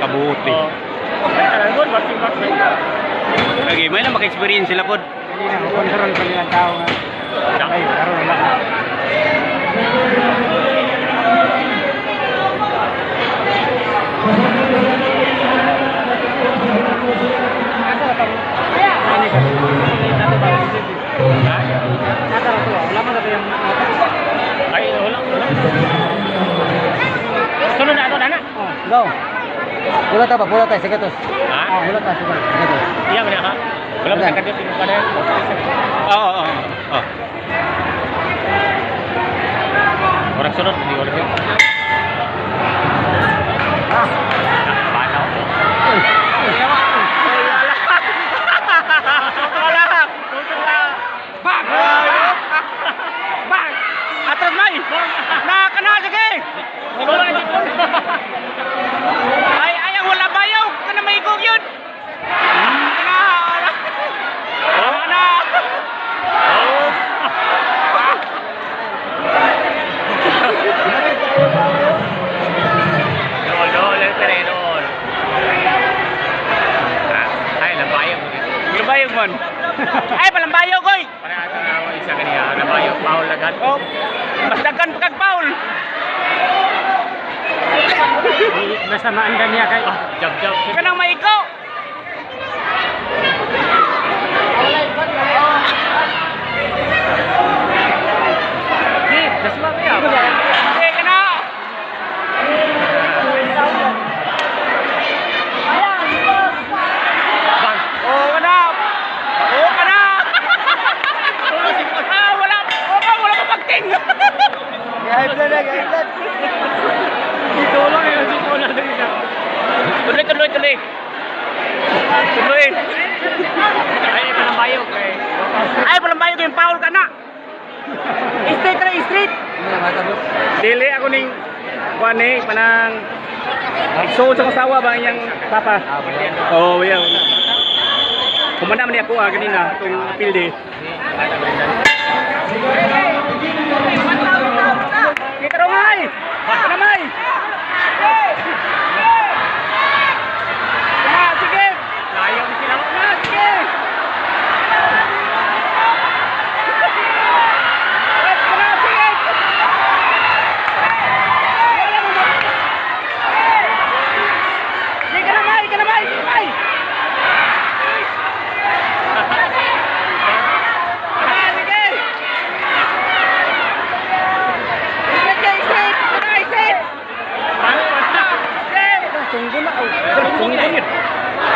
kabuti. Lagi may na maka-experience sila pod. Hindi na control pa nilang tao nga. Ay, karon wala na. Sunod na ito, Nana. Go. Pula tayo, pula tayo, sige tos. Ha? Pula tayo, sige tos. Iya, mana ha? Wala mo sakit dito pa rin. Oo. Orang sunod, di orang. Panaw. Bang! Atras may! Nakakana, sige! Ay, ayaw, wala bayaw! Kana may igog yun! Lambayog man. Ay, palambayog koy. Para ato na isa kaniya, nabayog Paul agad. Oh. Mas daghan pa kag Paul. Basta maanda niya kay. Jab. Kanang maiko. Di, dasma ba ya? Sige kana. Bang. Oh, kana. Oh, kana. Wala. Wala pa pagting. High blood, high blood. Dito lang eh, dito lang din siya. Tuloy. Tuloy. Ay, palambayog eh. Ay, palambayog yung Paul kana. Straight na straight. Dili ako ning kuan eh panang so sa kasawa ba yang papa. Oh, yeah. Kumanda man ako kanina tong pilde. Kita romay. Romay. Sige. Layo ni sila. Sige.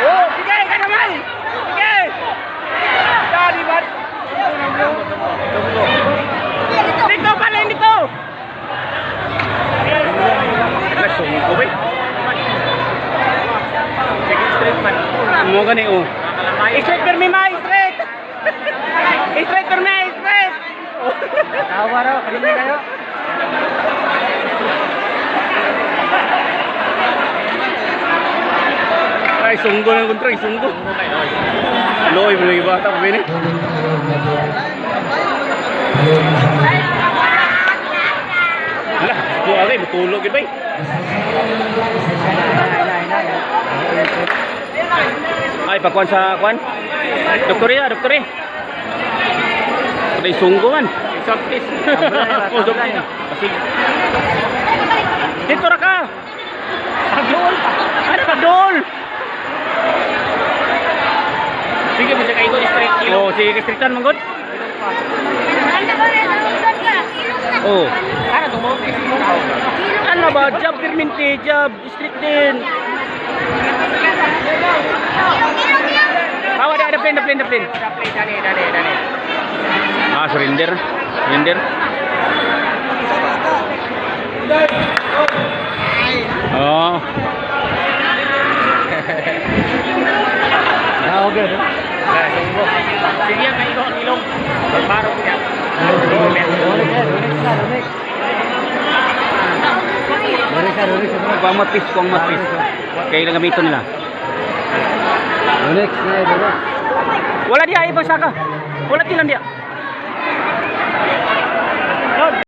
Oh, sige, ka naman! Sige! Dali ba? Dito pala, dito! Sungguh ko ba? Sige, straight man. Mo gani oh. Straight per me, ma! Straight! Straight per me, straight! Tawa raw, kanina kayo. Ay, sungguh ng kontra, sungguh. Loy, mulai bata pa bini. Lah, buat ay betulog gid bay. Ay, pakuan sa kuan. Doktor ya. Ay, sungguh man. Softis. Oh, doktor. Kasi dito ra ka. Padol. Ano padol? Sige, bisa kayo ko straight kilo. Oh, sige kastritan manggod. Oh. Ano to mo? Ano ba? Jab perminti, jab street din. Hawa ada plane. Dali. Ah, surrender. Oh. Okay. Nah, sungguh. Sige, kayo ko ang ilong. Pagparo ko yan. Kuang matpis. Kaya lang gamiton nila. Wala dia ibang saka. Wala tilang dia.